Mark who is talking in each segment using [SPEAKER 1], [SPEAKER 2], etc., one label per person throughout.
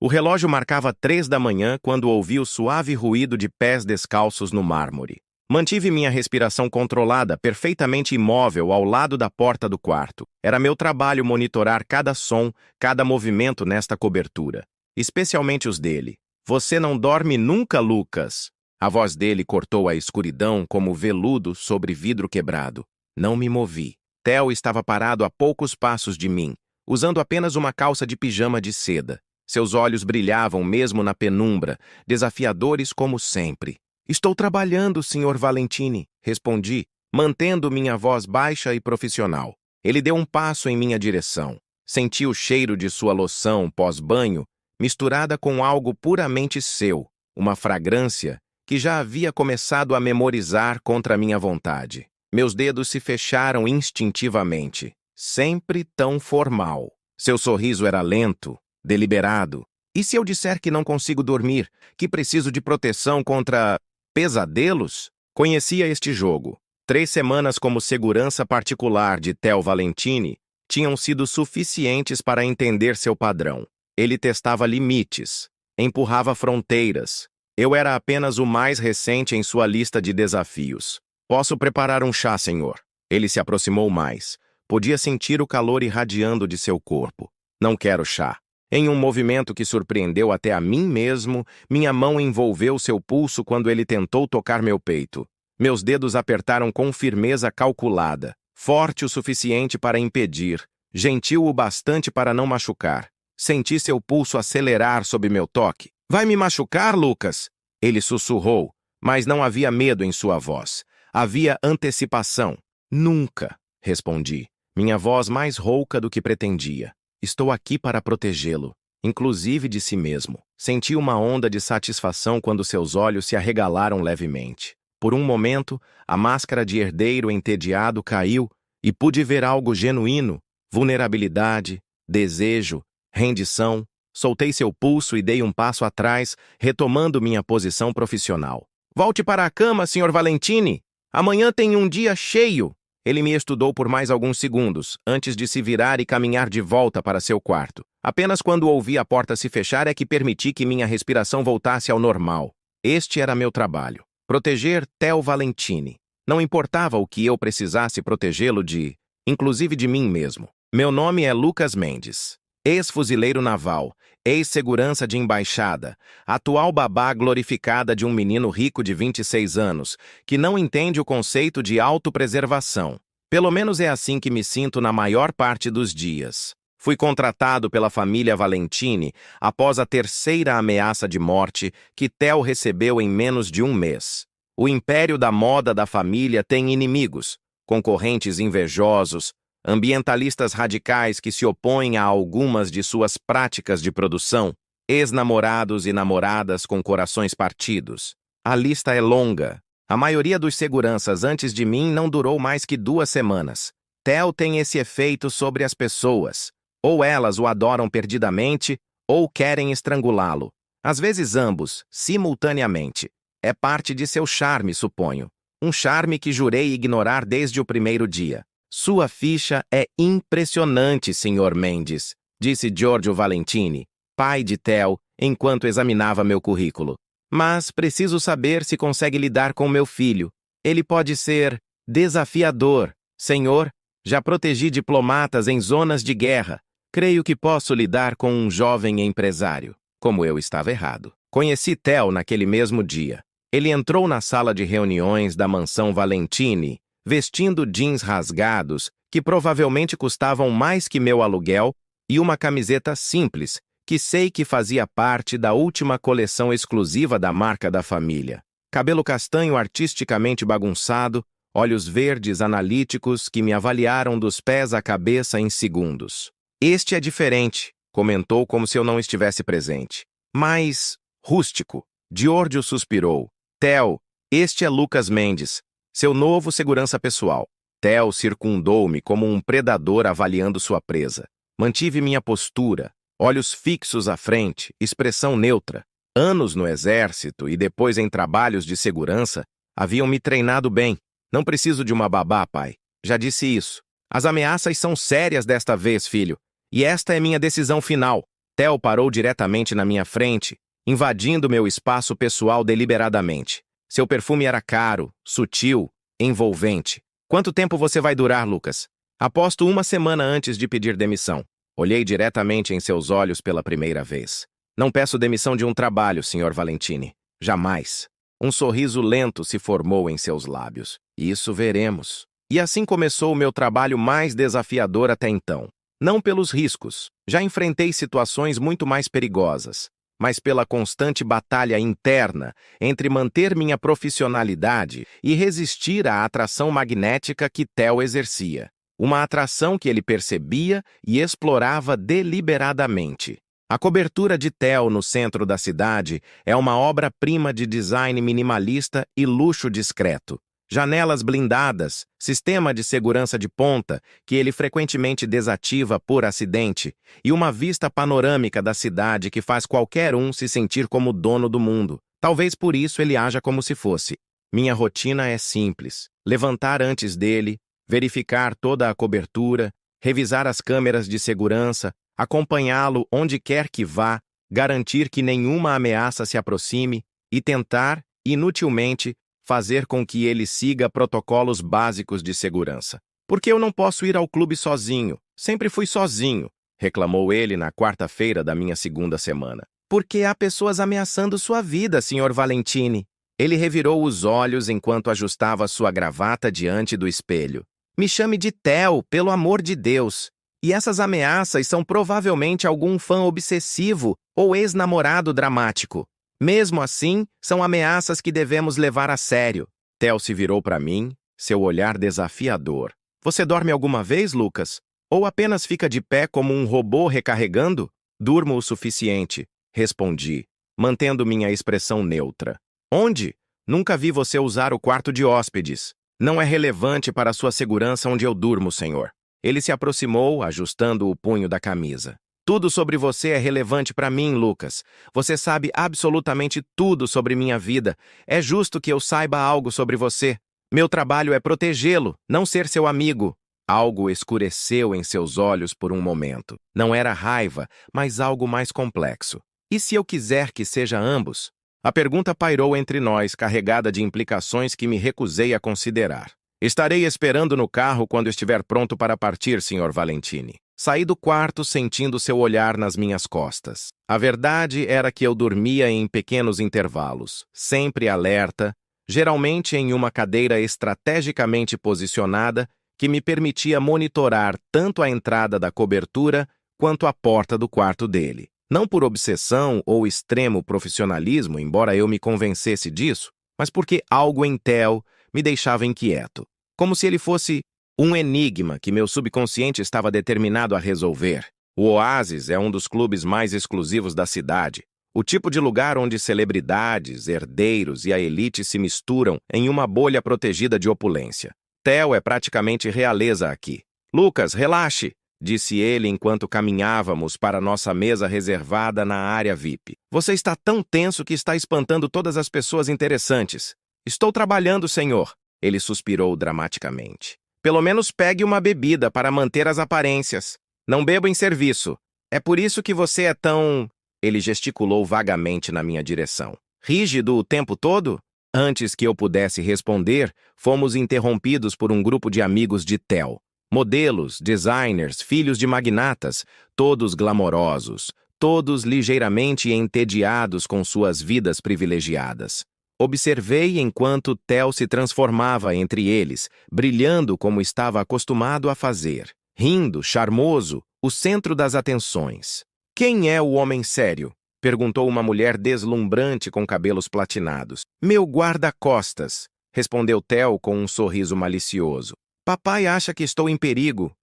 [SPEAKER 1] O relógio marcava 3 da manhã quando ouvi o suave ruído de pés descalços no mármore. Mantive minha respiração controlada, perfeitamente imóvel ao lado da porta do quarto. Era meu trabalho monitorar cada som, cada movimento nesta cobertura, especialmente os dele. Você não dorme nunca, Lucas? A voz dele cortou a escuridão como veludo sobre vidro quebrado. Não me movi. Theo estava parado a poucos passos de mim, usando apenas uma calça de pijama de seda. Seus olhos brilhavam mesmo na penumbra, desafiadores como sempre. Estou trabalhando, Sr. Valentini, respondi, mantendo minha voz baixa e profissional. Ele deu um passo em minha direção. Senti o cheiro de sua loção pós-banho, misturada com algo puramente seu, uma fragrância que já havia começado a memorizar contra minha vontade. Meus dedos se fecharam instintivamente, sempre tão formal. Seu sorriso era lento, deliberado. E se eu disser que não consigo dormir, que preciso de proteção contra pesadelos? Conhecia este jogo. 3 semanas como segurança particular de Theo Valentini tinham sido suficientes para entender seu padrão. Ele testava limites, empurrava fronteiras. Eu era apenas o mais recente em sua lista de desafios. Posso preparar um chá, senhor? Ele se aproximou mais. Podia sentir o calor irradiando de seu corpo. Não quero chá. Em um movimento que surpreendeu até a mim mesmo, minha mão envolveu seu pulso quando ele tentou tocar meu peito. Meus dedos apertaram com firmeza calculada, forte o suficiente para impedir, gentil o bastante para não machucar. Senti seu pulso acelerar sob meu toque. Vai me machucar, Lucas? Ele sussurrou, mas não havia medo em sua voz. Havia antecipação. Nunca, respondi, minha voz mais rouca do que pretendia. Estou aqui para protegê-lo, inclusive de si mesmo. Senti uma onda de satisfação quando seus olhos se arregalaram levemente. Por um momento, a máscara de herdeiro entediado caiu e pude ver algo genuíno, vulnerabilidade, desejo, rendição. Soltei seu pulso e dei um passo atrás, retomando minha posição profissional. Volte para a cama, Sr. Valentini. Amanhã tem um dia cheio. Ele me estudou por mais alguns segundos, antes de se virar e caminhar de volta para seu quarto. Apenas quando ouvi a porta se fechar é que permiti que minha respiração voltasse ao normal. Este era meu trabalho. Proteger Theo Valentini. Não importava o que eu precisasse protegê-lo de, inclusive de mim mesmo. Meu nome é Lucas Mendes. Ex-fuzileiro naval, ex-segurança de embaixada, atual babá glorificada de um menino rico de 26 anos, que não entende o conceito de autopreservação. Pelo menos é assim que me sinto na maior parte dos dias. Fui contratado pela família Valentini após a 3ª ameaça de morte que Theo recebeu em menos de um mês. O império da moda da família tem inimigos, concorrentes invejosos, ambientalistas radicais que se opõem a algumas de suas práticas de produção, ex-namorados e namoradas com corações partidos. A lista é longa. A maioria dos seguranças antes de mim não durou mais que 2 semanas. Theo tem esse efeito sobre as pessoas. Ou elas o adoram perdidamente, ou querem estrangulá-lo. Às vezes ambos, simultaneamente. É parte de seu charme, suponho. Um charme que jurei ignorar desde o primeiro dia. Sua ficha é impressionante, Sr. Mendes, disse Giorgio Valentini, pai de Theo, enquanto examinava meu currículo. Mas preciso saber se consegue lidar com meu filho. Ele pode ser desafiador. Senhor, já protegi diplomatas em zonas de guerra. Creio que posso lidar com um jovem empresário. Como eu estava errado. Conheci Theo naquele mesmo dia. Ele entrou na sala de reuniões da mansão Valentini, vestindo jeans rasgados, que provavelmente custavam mais que meu aluguel, e uma camiseta simples, que sei que fazia parte da última coleção exclusiva da marca da família. Cabelo castanho artisticamente bagunçado, olhos verdes analíticos que me avaliaram dos pés à cabeça em segundos. Este é diferente, comentou como se eu não estivesse presente. Mais rústico. Giorgio suspirou. Theo, este é Lucas Mendes, seu novo segurança pessoal. Theo circundou-me como um predador avaliando sua presa. Mantive minha postura, olhos fixos à frente, expressão neutra. Anos no exército e depois em trabalhos de segurança haviam me treinado bem. Não preciso de uma babá, pai. Já disse isso. As ameaças são sérias desta vez, filho. E esta é minha decisão final. Theo parou diretamente na minha frente, invadindo meu espaço pessoal deliberadamente. Seu perfume era caro, sutil, envolvente. Quanto tempo você vai durar, Lucas? Aposto uma semana antes de pedir demissão. Olhei diretamente em seus olhos pela primeira vez. Não peço demissão de um trabalho, Sr. Valentini. Jamais. Um sorriso lento se formou em seus lábios. Isso veremos. E assim começou o meu trabalho mais desafiador até então. Não pelos riscos. Já enfrentei situações muito mais perigosas, mas pela constante batalha interna entre manter minha profissionalidade e resistir à atração magnética que Theo exercia. Uma atração que ele percebia e explorava deliberadamente. A cobertura de Theo no centro da cidade é uma obra-prima de design minimalista e luxo discreto. Janelas blindadas, sistema de segurança de ponta, que ele frequentemente desativa por acidente, e uma vista panorâmica da cidade que faz qualquer um se sentir como dono do mundo. Talvez por isso ele haja como se fosse. Minha rotina é simples: levantar antes dele, verificar toda a cobertura, revisar as câmeras de segurança, acompanhá-lo onde quer que vá, garantir que nenhuma ameaça se aproxime e tentar, inutilmente, fazer com que ele siga protocolos básicos de segurança. Porque eu não posso ir ao clube sozinho. Sempre fui sozinho, reclamou ele na quarta-feira da minha segunda semana. Porque há pessoas ameaçando sua vida, Sr. Valentini. Ele revirou os olhos enquanto ajustava sua gravata diante do espelho. Me chame de Theo, pelo amor de Deus. E essas ameaças são provavelmente algum fã obsessivo ou ex-namorado dramático. Mesmo assim, são ameaças que devemos levar a sério. Theo se virou para mim, seu olhar desafiador. Você dorme alguma vez, Lucas? Ou apenas fica de pé como um robô recarregando? Durmo o suficiente, respondi, mantendo minha expressão neutra. Onde? Nunca vi você usar o quarto de hóspedes. Não é relevante para sua segurança onde eu durmo, senhor. Ele se aproximou, ajustando o punho da camisa. Tudo sobre você é relevante para mim, Lucas. Você sabe absolutamente tudo sobre minha vida. É justo que eu saiba algo sobre você. Meu trabalho é protegê-lo, não ser seu amigo. Algo escureceu em seus olhos por um momento. Não era raiva, mas algo mais complexo. E se eu quiser que seja ambos? A pergunta pairou entre nós, carregada de implicações que me recusei a considerar. Estarei esperando no carro quando estiver pronto para partir, Sr. Valentini. Saí do quarto sentindo seu olhar nas minhas costas. A verdade era que eu dormia em pequenos intervalos, sempre alerta, geralmente em uma cadeira estrategicamente posicionada que me permitia monitorar tanto a entrada da cobertura quanto a porta do quarto dele. Não por obsessão ou extremo profissionalismo, embora eu me convencesse disso, mas porque algo em Theo me deixava inquieto, como se ele fosse um enigma que meu subconsciente estava determinado a resolver. O Oasis é um dos clubes mais exclusivos da cidade, o tipo de lugar onde celebridades, herdeiros e a elite se misturam em uma bolha protegida de opulência. Theo é praticamente realeza aqui. Lucas, relaxe, disse ele enquanto caminhávamos para nossa mesa reservada na área VIP. Você está tão tenso que está espantando todas as pessoas interessantes. Estou trabalhando, senhor. Ele suspirou dramaticamente. Pelo menos pegue uma bebida para manter as aparências. Não bebo em serviço. É por isso que você é tão... Ele gesticulou vagamente na minha direção. Rígido o tempo todo? Antes que eu pudesse responder, fomos interrompidos por um grupo de amigos de Theo. Modelos, designers, filhos de magnatas, todos glamorosos, todos ligeiramente entediados com suas vidas privilegiadas. Observei enquanto Theo se transformava entre eles, brilhando como estava acostumado a fazer. Rindo, charmoso, o centro das atenções. Quem é o homem sério? Perguntou uma mulher deslumbrante com cabelos platinados. Meu guarda-costas, respondeu Theo com um sorriso malicioso. Papai acha que estou em perigo.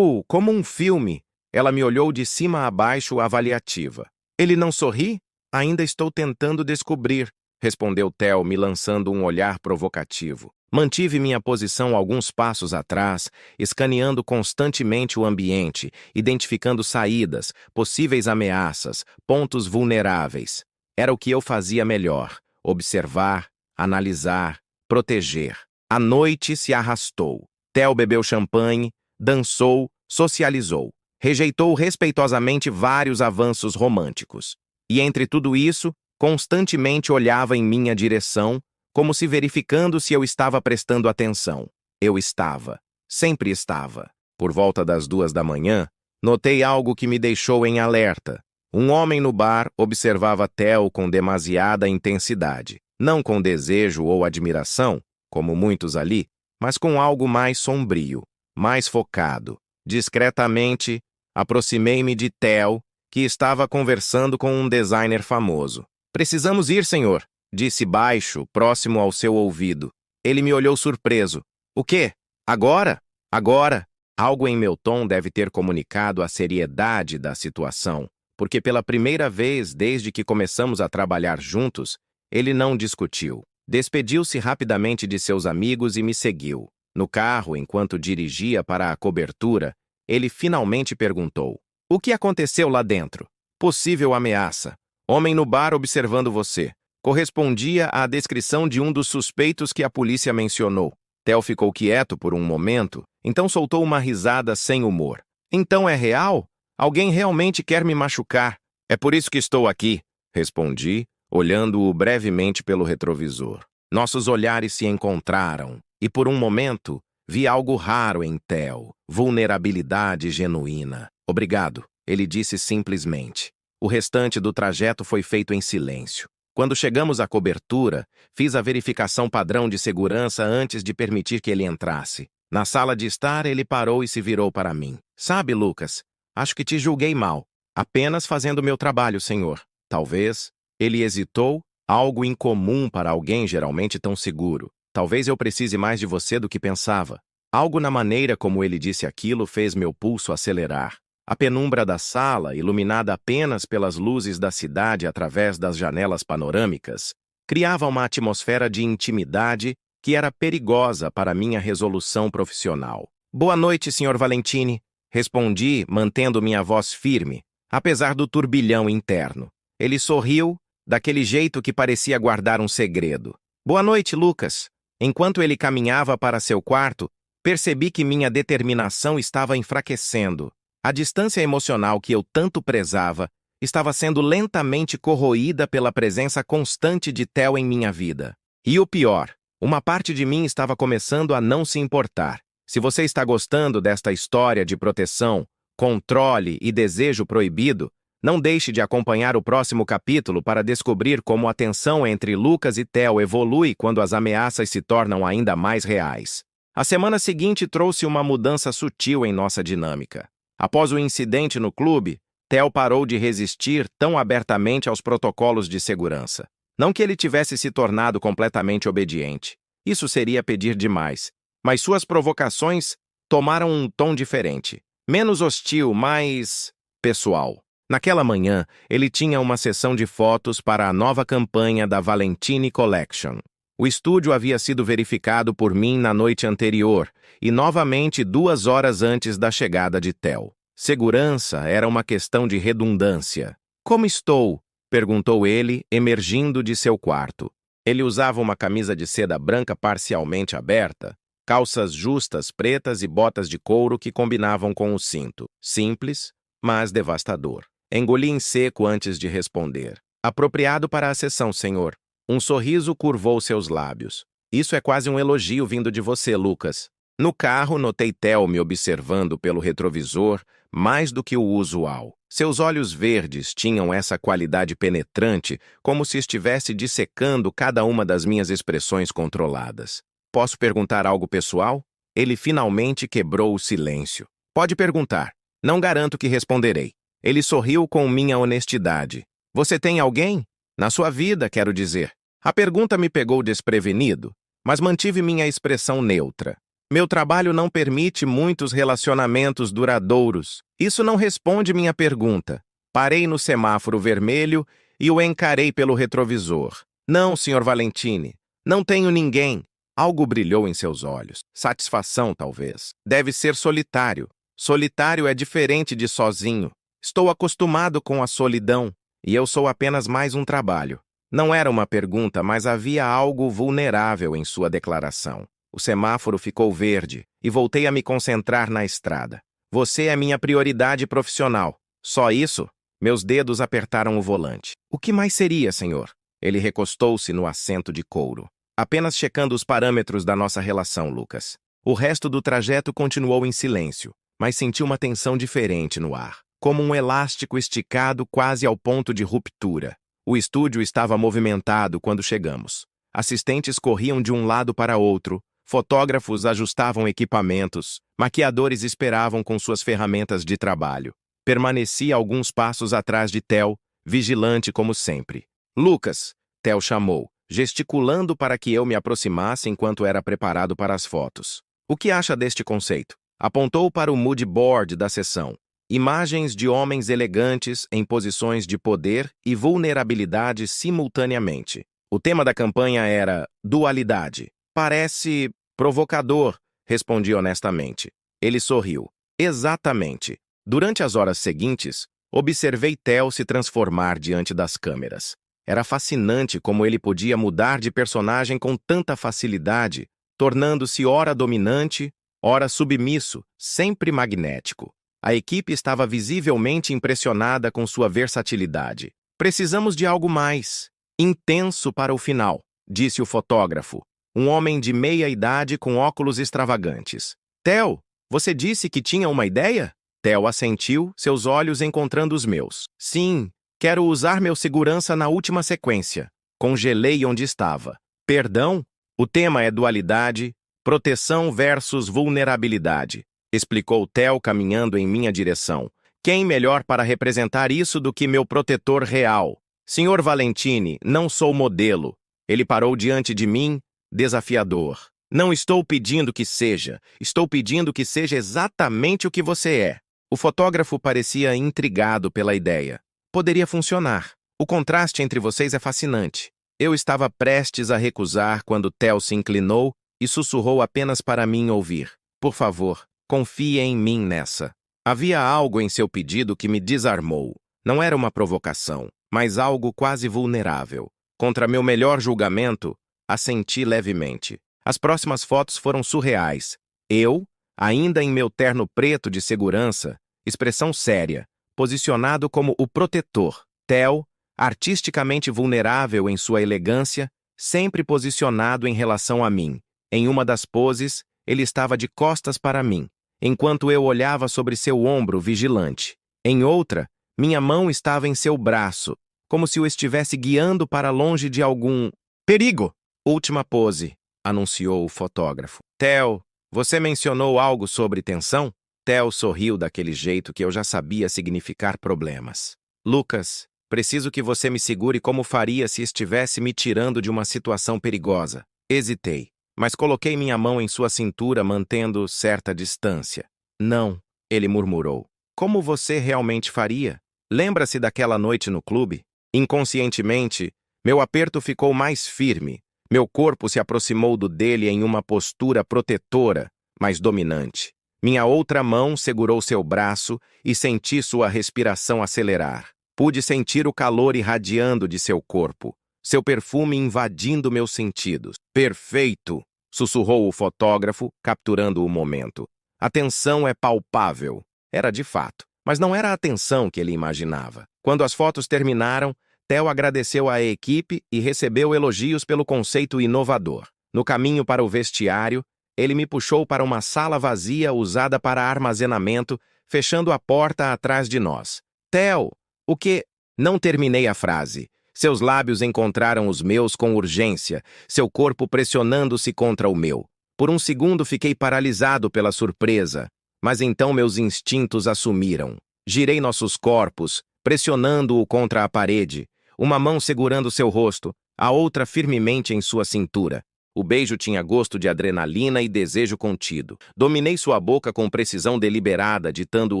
[SPEAKER 1] Como um filme. Ela me olhou de cima a baixo avaliativa. Ele não sorri? Ainda estou tentando descobrir, respondeu Theo, me lançando um olhar provocativo. Mantive minha posição alguns passos atrás, escaneando constantemente o ambiente, identificando saídas, possíveis ameaças, pontos vulneráveis. Era o que eu fazia melhor: observar, analisar, proteger. A noite se arrastou. Theo bebeu champanhe, dançou, socializou. Rejeitou respeitosamente vários avanços românticos. E entre tudo isso, constantemente olhava em minha direção, como se verificando se eu estava prestando atenção. Eu estava. Sempre estava. Por volta das 2 da manhã, notei algo que me deixou em alerta. Um homem no bar observava Theo com demasiada intensidade. Não com desejo ou admiração, como muitos ali, mas com algo mais sombrio, mais focado. Discretamente, aproximei-me de Theo, que estava conversando com um designer famoso. "Precisamos ir, senhor", disse baixo, próximo ao seu ouvido. Ele me olhou surpreso. "O quê? Agora? Agora?" Algo em meu tom deve ter comunicado a seriedade da situação, porque pela primeira vez desde que começamos a trabalhar juntos, ele não discutiu. Despediu-se rapidamente de seus amigos e me seguiu. No carro, enquanto dirigia para a cobertura, ele finalmente perguntou: "O que aconteceu lá dentro?" "Possível ameaça. Homem no bar observando você." Correspondia à descrição de um dos suspeitos que a polícia mencionou. Theo ficou quieto por um momento, então soltou uma risada sem humor. "Então é real? Alguém realmente quer me machucar. É por isso que estou aqui", respondi, olhando-o brevemente pelo retrovisor. Nossos olhares se encontraram, e por um momento vi algo raro em Theo, vulnerabilidade genuína. "Obrigado", ele disse simplesmente. O restante do trajeto foi feito em silêncio. Quando chegamos à cobertura, fiz a verificação padrão de segurança antes de permitir que ele entrasse. Na sala de estar, ele parou e se virou para mim. "Sabe, Lucas, acho que te julguei mal. Apenas fazendo meu trabalho, senhor." Talvez. Ele hesitou, algo incomum para alguém geralmente tão seguro. "Talvez eu precise mais de você do que pensava." Algo na maneira como ele disse aquilo fez meu pulso acelerar. A penumbra da sala, iluminada apenas pelas luzes da cidade através das janelas panorâmicas, criava uma atmosfera de intimidade que era perigosa para minha resolução profissional. "Boa noite, Sr. Valentini", respondi, mantendo minha voz firme, apesar do turbilhão interno. Ele sorriu, daquele jeito que parecia guardar um segredo. "Boa noite, Lucas." Enquanto ele caminhava para seu quarto, percebi que minha determinação estava enfraquecendo. A distância emocional que eu tanto prezava estava sendo lentamente corroída pela presença constante de Theo em minha vida. E o pior, uma parte de mim estava começando a não se importar. Se você está gostando desta história de proteção, controle e desejo proibido, não deixe de acompanhar o próximo capítulo para descobrir como a tensão entre Lucas e Theo evolui quando as ameaças se tornam ainda mais reais. A semana seguinte trouxe uma mudança sutil em nossa dinâmica. Após o incidente no clube, Theo parou de resistir tão abertamente aos protocolos de segurança. Não que ele tivesse se tornado completamente obediente. Isso seria pedir demais. Mas suas provocações tomaram um tom diferente. Menos hostil, mais pessoal. Naquela manhã, ele tinha uma sessão de fotos para a nova campanha da Valentini Collection. O estúdio havia sido verificado por mim na noite anterior e novamente 2 horas antes da chegada de Theo. Segurança era uma questão de redundância. "Como estou?", perguntou ele, emergindo de seu quarto. Ele usava uma camisa de seda branca parcialmente aberta, calças justas pretas e botas de couro que combinavam com o cinto. Simples, mas devastador. Engoli em seco antes de responder. "Apropriado para a sessão, senhor." Um sorriso curvou seus lábios. "Isso é quase um elogio vindo de você, Lucas." No carro, notei Theo me observando pelo retrovisor mais do que o usual. Seus olhos verdes tinham essa qualidade penetrante, como se estivesse dissecando cada uma das minhas expressões controladas. "Posso perguntar algo pessoal?" Ele finalmente quebrou o silêncio. "Pode perguntar. Não garanto que responderei." Ele sorriu com minha honestidade. "Você tem alguém? Na sua vida, quero dizer." A pergunta me pegou desprevenido, mas mantive minha expressão neutra. "Meu trabalho não permite muitos relacionamentos duradouros." "Isso não responde minha pergunta." Parei no semáforo vermelho e o encarei pelo retrovisor. "Não, Sr. Valentini. Não tenho ninguém." Algo brilhou em seus olhos. Satisfação, talvez. "Deve ser solitário." "Solitário é diferente de sozinho. Estou acostumado com a solidão, e eu sou apenas mais um trabalho." Não era uma pergunta, mas havia algo vulnerável em sua declaração. O semáforo ficou verde e voltei a me concentrar na estrada. Você é minha prioridade profissional. Só isso? Meus dedos apertaram o volante. O que mais seria, senhor? Ele recostou-se no assento de couro. Apenas checando os parâmetros da nossa relação, Lucas. O resto do trajeto continuou em silêncio, mas senti uma tensão diferente no ar, como um elástico esticado quase ao ponto de ruptura. O estúdio estava movimentado quando chegamos. Assistentes corriam de um lado para outro, fotógrafos ajustavam equipamentos, maquiadores esperavam com suas ferramentas de trabalho. Permaneci alguns passos atrás de Theo, vigilante como sempre. Lucas, Theo chamou, gesticulando para que eu me aproximasse enquanto era preparado para as fotos. O que acha deste conceito? Apontou para o mood board da sessão. Imagens de homens elegantes em posições de poder e vulnerabilidade simultaneamente. O tema da campanha era dualidade. Parece provocador, respondi honestamente. Ele sorriu. Exatamente. Durante as horas seguintes, observei Theo se transformar diante das câmeras. Era fascinante como ele podia mudar de personagem com tanta facilidade, tornando-se ora dominante, ora submisso, sempre magnético. A equipe estava visivelmente impressionada com sua versatilidade. Precisamos de algo mais intenso para o final, disse o fotógrafo, um homem de meia idade com óculos extravagantes. Theo, você disse que tinha uma ideia? Theo assentiu, seus olhos encontrando os meus. Sim, quero usar meu segurança na última sequência. Congelei onde estava. Perdão? O tema é dualidade, proteção versus vulnerabilidade, explicou Theo caminhando em minha direção. Quem melhor para representar isso do que meu protetor real? Senhor Valentini, não sou modelo. Ele parou diante de mim, desafiador. Não estou pedindo que seja, estou pedindo que seja exatamente o que você é. O fotógrafo parecia intrigado pela ideia. Poderia funcionar. O contraste entre vocês é fascinante. Eu estava prestes a recusar quando Theo se inclinou e sussurrou apenas para mim ouvir. Por favor, confie em mim nessa. Havia algo em seu pedido que me desarmou. Não era uma provocação, mas algo quase vulnerável. Contra meu melhor julgamento, assenti levemente. As próximas fotos foram surreais. Eu, ainda em meu terno preto de segurança, expressão séria, posicionado como o protetor. Theo, artisticamente vulnerável em sua elegância, sempre posicionado em relação a mim. Em uma das poses, ele estava de costas para mim, enquanto eu olhava sobre seu ombro vigilante. Em outra, minha mão estava em seu braço, como se o estivesse guiando para longe de algum perigo. Última pose, anunciou o fotógrafo. Theo, você mencionou algo sobre tensão? Theo sorriu daquele jeito que eu já sabia significar problemas. Lucas, preciso que você me segure como faria se estivesse me tirando de uma situação perigosa. Hesitei, mas coloquei minha mão em sua cintura mantendo certa distância. Não, ele murmurou. Como você realmente faria? Lembra-se daquela noite no clube? Inconscientemente, meu aperto ficou mais firme. Meu corpo se aproximou do dele em uma postura protetora, mas dominante. Minha outra mão segurou seu braço e senti sua respiração acelerar. Pude sentir o calor irradiando de seu corpo, seu perfume invadindo meus sentidos. Perfeito! Sussurrou o fotógrafo, capturando o momento. A tensão é palpável. Era de fato, mas não era a tensão que ele imaginava. Quando as fotos terminaram, Theo agradeceu à equipe e recebeu elogios pelo conceito inovador. No caminho para o vestiário, ele me puxou para uma sala vazia usada para armazenamento, fechando a porta atrás de nós. Theo, o que? Não terminei a frase. Seus lábios encontraram os meus com urgência, seu corpo pressionando-se contra o meu. Por um segundo fiquei paralisado pela surpresa, mas então meus instintos assumiram. Girei nossos corpos, pressionando-o contra a parede, uma mão segurando seu rosto, a outra firmemente em sua cintura. O beijo tinha gosto de adrenalina e desejo contido. Dominei sua boca com precisão deliberada, ditando o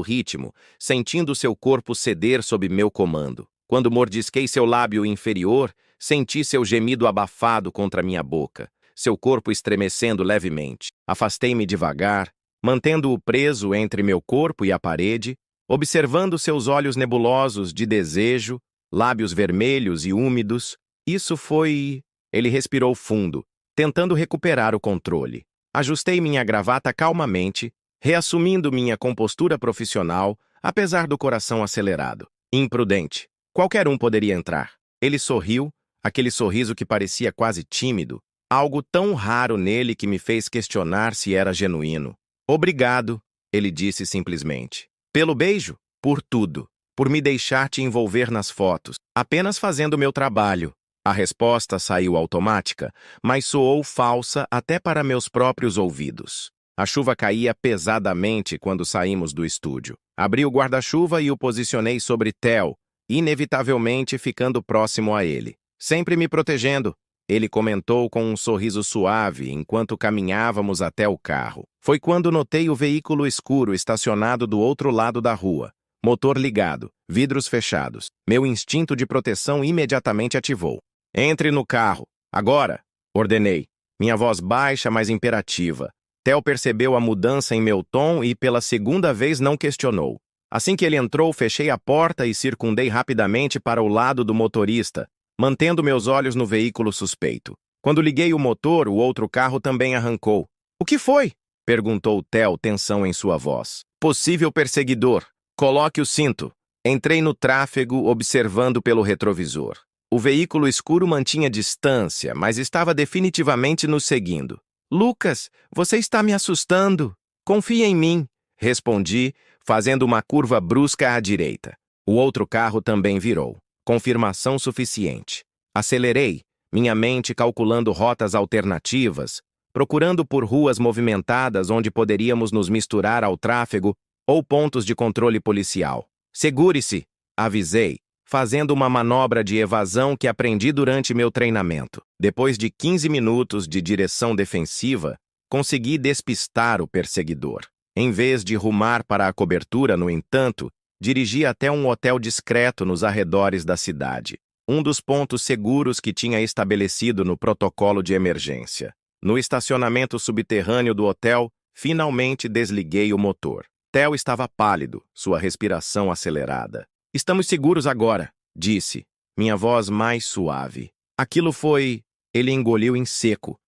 [SPEAKER 1] ritmo, sentindo seu corpo ceder sob meu comando. Quando mordisquei seu lábio inferior, senti seu gemido abafado contra minha boca, seu corpo estremecendo levemente. Afastei-me devagar, mantendo-o preso entre meu corpo e a parede, observando seus olhos nebulosos de desejo, lábios vermelhos e úmidos. Isso foi... Ele respirou fundo, tentando recuperar o controle. Ajustei minha gravata calmamente, reassumindo minha compostura profissional, apesar do coração acelerado. Imprudente. Qualquer um poderia entrar. Ele sorriu, aquele sorriso que parecia quase tímido, algo tão raro nele que me fez questionar se era genuíno. Obrigado, ele disse simplesmente. Pelo beijo? Por tudo. Por me deixar te envolver nas fotos, apenas fazendo meu trabalho. A resposta saiu automática, mas soou falsa até para meus próprios ouvidos. A chuva caía pesadamente quando saímos do estúdio. Abri o guarda-chuva e o posicionei sobre Theo, inevitavelmente ficando próximo a ele. Sempre me protegendo, ele comentou com um sorriso suave enquanto caminhávamos até o carro. Foi quando notei o veículo escuro estacionado do outro lado da rua. Motor ligado, vidros fechados. Meu instinto de proteção imediatamente ativou. Entre no carro, agora! Ordenei. Minha voz baixa, mas imperativa. Theo percebeu a mudança em meu tom e pela segunda vez não questionou. Assim que ele entrou, fechei a porta e circundei rapidamente para o lado do motorista, mantendo meus olhos no veículo suspeito. Quando liguei o motor, o outro carro também arrancou. O que foi? Perguntou Theo, tensão em sua voz. Possível perseguidor. Coloque o cinto. Entrei no tráfego, observando pelo retrovisor. O veículo escuro mantinha distância, mas estava definitivamente nos seguindo. Lucas, você está me assustando. Confia em mim, respondi, fazendo uma curva brusca à direita. O outro carro também virou. Confirmação suficiente. Acelerei, minha mente calculando rotas alternativas, procurando por ruas movimentadas onde poderíamos nos misturar ao tráfego ou pontos de controle policial. Segure-se, avisei, fazendo uma manobra de evasão que aprendi durante meu treinamento. Depois de 15 minutos de direção defensiva, consegui despistar o perseguidor. Em vez de rumar para a cobertura, no entanto, dirigi até um hotel discreto nos arredores da cidade, um dos pontos seguros que tinha estabelecido no protocolo de emergência. No estacionamento subterrâneo do hotel, finalmente desliguei o motor. Theo estava pálido, sua respiração acelerada. Estamos seguros agora, disse, minha voz mais suave. Aquilo foi... Ele engoliu em seco.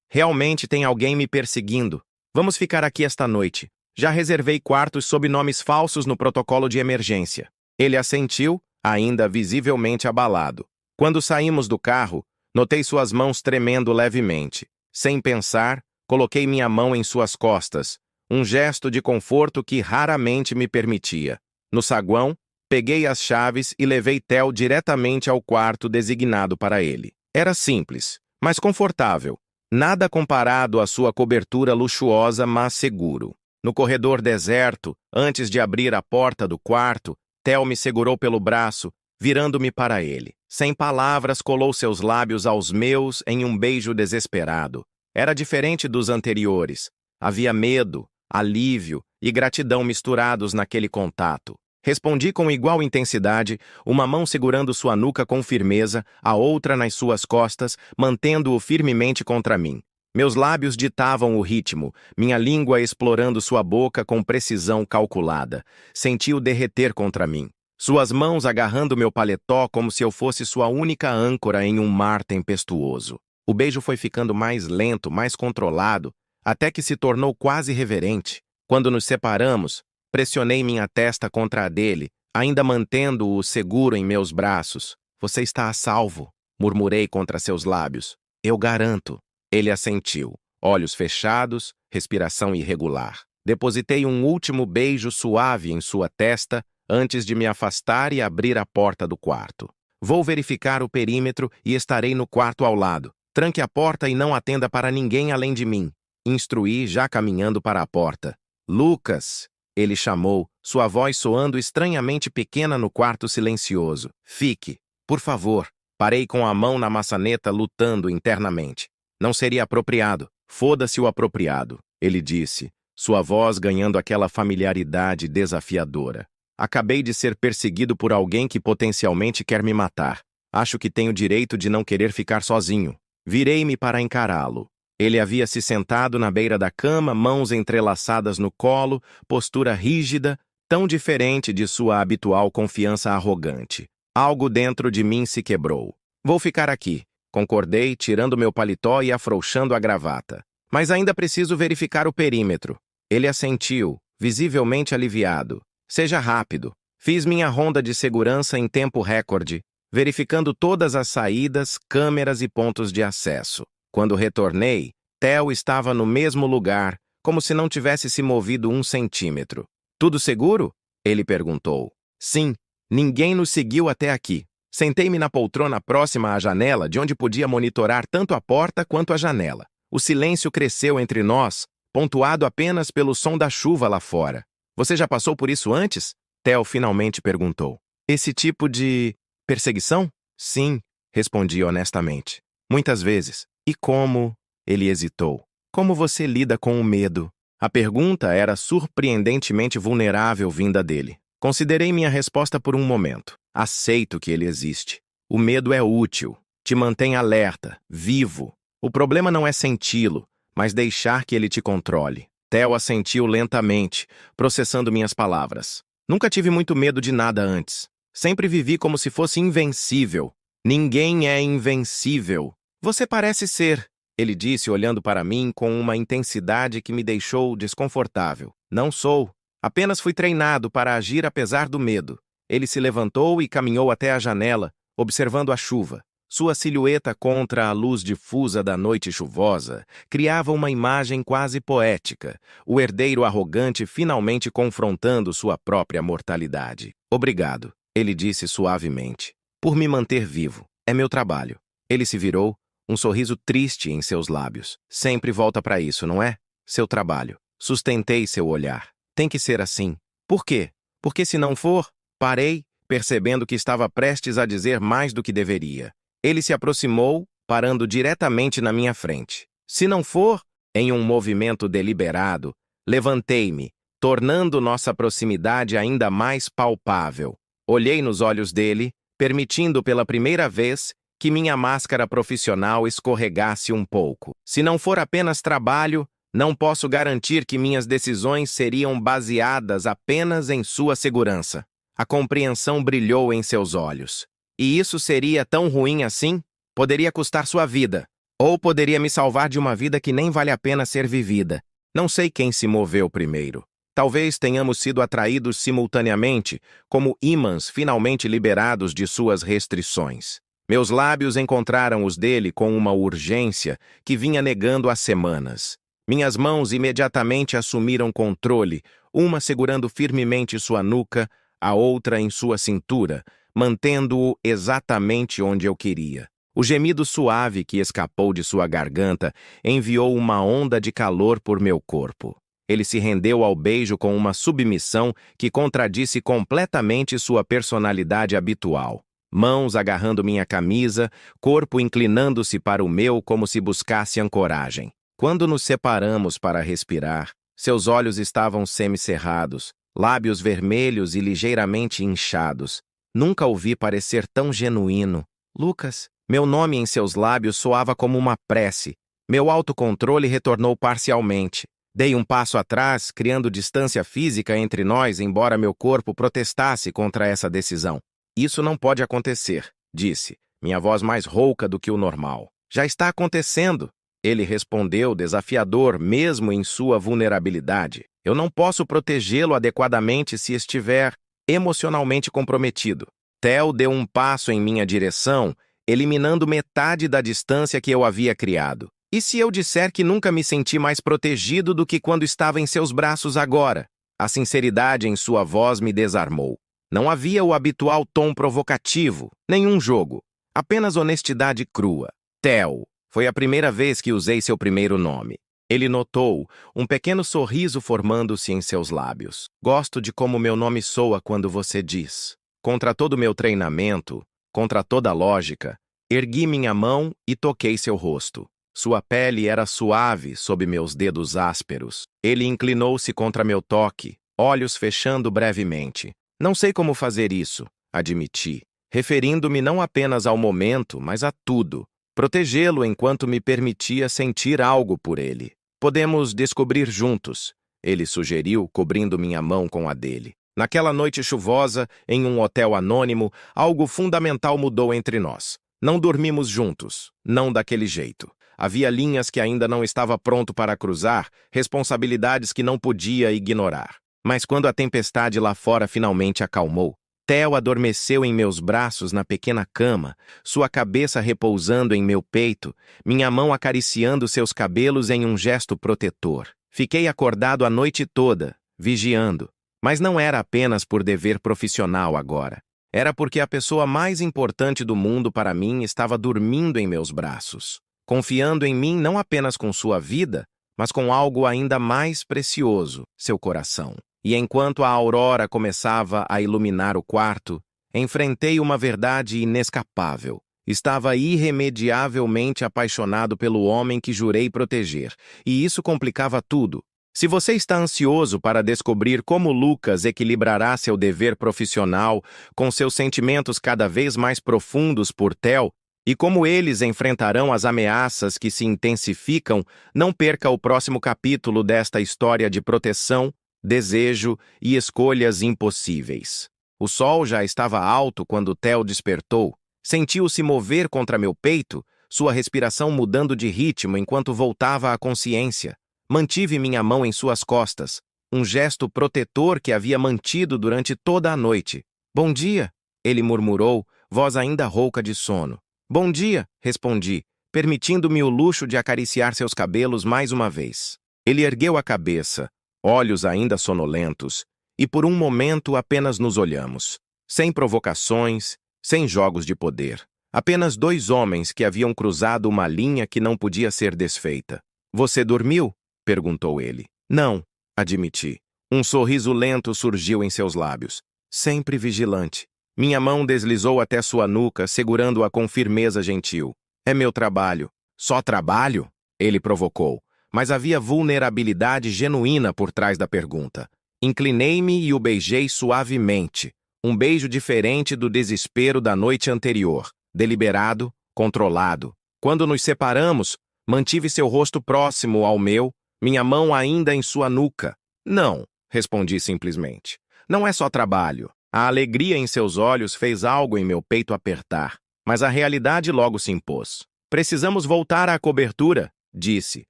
[SPEAKER 1] Realmente tem alguém me perseguindo. Vamos ficar aqui esta noite. Já reservei quartos sob nomes falsos no protocolo de emergência. Ele assentiu, ainda visivelmente abalado. Quando saímos do carro, notei suas mãos tremendo levemente. Sem pensar, coloquei minha mão em suas costas, um gesto de conforto que raramente me permitia. No saguão, peguei as chaves e levei Theo diretamente ao quarto designado para ele. Era simples, mas confortável. Nada comparado à sua cobertura luxuosa, mas seguro. No corredor deserto, antes de abrir a porta do quarto, Theo me segurou pelo braço, virando-me para ele. Sem palavras, colou seus lábios aos meus em um beijo desesperado. Era diferente dos anteriores. Havia medo, alívio e gratidão misturados naquele contato. Respondi com igual intensidade, uma mão segurando sua nuca com firmeza, a outra nas suas costas, mantendo-o firmemente contra mim. Meus lábios ditavam o ritmo, minha língua explorando sua boca com precisão calculada. Senti-o derreter contra mim. Suas mãos agarrando meu paletó como se eu fosse sua única âncora em um mar tempestuoso. O beijo foi ficando mais lento, mais controlado, até que se tornou quase reverente. Quando nos separamos, pressionei minha testa contra a dele, ainda mantendo-o seguro em meus braços. Você está a salvo, murmurei contra seus lábios. Eu garanto. Ele assentiu, olhos fechados, respiração irregular. Depositei um último beijo suave em sua testa antes de me afastar e abrir a porta do quarto. Vou verificar o perímetro e estarei no quarto ao lado. Tranque a porta e não atenda para ninguém além de mim. Instruí, já caminhando para a porta. Lucas, ele chamou, sua voz soando estranhamente pequena no quarto silencioso. Fique, por favor. Parei com a mão na maçaneta, lutando internamente. Não seria apropriado. Foda-se o apropriado, ele disse, sua voz ganhando aquela familiaridade desafiadora. Acabei de ser perseguido por alguém que potencialmente quer me matar. Acho que tenho direito de não querer ficar sozinho. Virei-me para encará-lo. Ele havia se sentado na beira da cama, mãos entrelaçadas no colo, postura rígida, tão diferente de sua habitual confiança arrogante. Algo dentro de mim se quebrou. Vou ficar aqui, concordei, tirando meu paletó e afrouxando a gravata. Mas ainda preciso verificar o perímetro. Ele assentiu, visivelmente aliviado. Seja rápido. Fiz minha ronda de segurança em tempo recorde, verificando todas as saídas, câmeras e pontos de acesso. Quando retornei, Theo estava no mesmo lugar, como se não tivesse se movido 1 centímetro. Tudo seguro? Ele perguntou. Sim, ninguém nos seguiu até aqui. Sentei-me na poltrona próxima à janela, de onde podia monitorar tanto a porta quanto a janela. O silêncio cresceu entre nós, pontuado apenas pelo som da chuva lá fora. Você já passou por isso antes? Theo finalmente perguntou. Esse tipo de perseguição? Sim, respondi honestamente. Muitas vezes. E como? Ele hesitou. Como você lida com o medo? A pergunta era surpreendentemente vulnerável vinda dele. Considerei minha resposta por um momento. Aceito que ele existe. O medo é útil. Te mantém alerta, vivo. O problema não é senti-lo, mas deixar que ele te controle. Theo assentiu lentamente, processando minhas palavras. Nunca tive muito medo de nada antes. Sempre vivi como se fosse invencível. Ninguém é invencível. Você parece ser, ele disse olhando para mim com uma intensidade que me deixou desconfortável. Não sou. Apenas fui treinado para agir apesar do medo. Ele se levantou e caminhou até a janela, observando a chuva. Sua silhueta contra a luz difusa da noite chuvosa criava uma imagem quase poética, o herdeiro arrogante finalmente confrontando sua própria mortalidade. Obrigado, ele disse suavemente, por me manter vivo. É meu trabalho. Ele se virou, um sorriso triste em seus lábios. Sempre volta para isso, não é? Seu trabalho. Sustentei seu olhar. Tem que ser assim. Por quê? Porque se não for, parei, percebendo que estava prestes a dizer mais do que deveria. Ele se aproximou, parando diretamente na minha frente. Se não for, em um movimento deliberado, levantei-me, tornando nossa proximidade ainda mais palpável. Olhei nos olhos dele, permitindo pela primeira vez que minha máscara profissional escorregasse um pouco. Se não for apenas trabalho, não posso garantir que minhas decisões seriam baseadas apenas em sua segurança. A compreensão brilhou em seus olhos. E isso seria tão ruim assim? Poderia custar sua vida. Ou poderia me salvar de uma vida que nem vale a pena ser vivida. Não sei quem se moveu primeiro. Talvez tenhamos sido atraídos simultaneamente, como ímãs finalmente liberados de suas restrições. Meus lábios encontraram os dele com uma urgência que vinha negando há semanas. Minhas mãos imediatamente assumiram controle, uma segurando firmemente sua nuca, a outra em sua cintura, mantendo-o exatamente onde eu queria. O gemido suave que escapou de sua garganta enviou uma onda de calor por meu corpo. Ele se rendeu ao beijo com uma submissão que contradisse completamente sua personalidade habitual. Mãos agarrando minha camisa, corpo inclinando-se para o meu como se buscasse ancoragem. Quando nos separamos para respirar, seus olhos estavam semicerrados, lábios vermelhos e ligeiramente inchados. Nunca o vi parecer tão genuíno. Lucas, meu nome em seus lábios soava como uma prece. Meu autocontrole retornou parcialmente. Dei um passo atrás, criando distância física entre nós, embora meu corpo protestasse contra essa decisão. Isso não pode acontecer, disse, minha voz mais rouca do que o normal. Já está acontecendo. Ele respondeu, desafiador, mesmo em sua vulnerabilidade. Eu não posso protegê-lo adequadamente se estiver emocionalmente comprometido. Theo deu um passo em minha direção, eliminando metade da distância que eu havia criado. E se eu disser que nunca me senti mais protegido do que quando estava em seus braços agora? A sinceridade em sua voz me desarmou. Não havia o habitual tom provocativo, nenhum jogo. Apenas honestidade crua. Theo. Foi a primeira vez que usei seu primeiro nome. Ele notou, um pequeno sorriso formando-se em seus lábios. Gosto de como meu nome soa quando você diz. Contra todo meu treinamento, contra toda lógica, ergui minha mão e toquei seu rosto. Sua pele era suave sob meus dedos ásperos. Ele inclinou-se contra meu toque, olhos fechando brevemente. Não sei como fazer isso, admiti, referindo-me não apenas ao momento, mas a tudo. Protegê-lo enquanto me permitia sentir algo por ele. Podemos descobrir juntos, ele sugeriu, cobrindo minha mão com a dele. Naquela noite chuvosa, em um hotel anônimo, algo fundamental mudou entre nós. Não dormimos juntos, não daquele jeito. Havia linhas que ainda não estava pronto para cruzar, responsabilidades que não podia ignorar. Mas quando a tempestade lá fora finalmente acalmou, Theo adormeceu em meus braços na pequena cama, sua cabeça repousando em meu peito, minha mão acariciando seus cabelos em um gesto protetor. Fiquei acordado a noite toda, vigiando. Mas não era apenas por dever profissional agora. Era porque a pessoa mais importante do mundo para mim estava dormindo em meus braços, confiando em mim não apenas com sua vida, mas com algo ainda mais precioso, seu coração. E enquanto a aurora começava a iluminar o quarto, enfrentei uma verdade inescapável. Estava irremediavelmente apaixonado pelo homem que jurei proteger, e isso complicava tudo. Se você está ansioso para descobrir como Lucas equilibrará seu dever profissional com seus sentimentos cada vez mais profundos por Theo, e como eles enfrentarão as ameaças que se intensificam, não perca o próximo capítulo desta história de proteção, desejo e escolhas impossíveis. O sol já estava alto quando Theo despertou. Sentiu-se mover contra meu peito, sua respiração mudando de ritmo enquanto voltava à consciência. Mantive minha mão em suas costas, um gesto protetor que havia mantido durante toda a noite. "Bom dia", ele murmurou, voz ainda rouca de sono. "Bom dia", respondi, permitindo-me o luxo de acariciar seus cabelos mais uma vez. Ele ergueu a cabeça, olhos ainda sonolentos, e por um momento apenas nos olhamos. Sem provocações, sem jogos de poder. Apenas dois homens que haviam cruzado uma linha que não podia ser desfeita. "Você dormiu?", perguntou ele. "Não", admiti. Um sorriso lento surgiu em seus lábios. "Sempre vigilante." Minha mão deslizou até sua nuca, segurando-a com firmeza gentil. "É meu trabalho." "Só trabalho?", ele provocou. Mas havia vulnerabilidade genuína por trás da pergunta. Inclinei-me e o beijei suavemente. Um beijo diferente do desespero da noite anterior. Deliberado, controlado. Quando nos separamos, mantive seu rosto próximo ao meu, minha mão ainda em sua nuca. "Não", respondi simplesmente. "Não é só trabalho." A alegria em seus olhos fez algo em meu peito apertar, mas a realidade logo se impôs. "Precisamos voltar à cobertura", disse,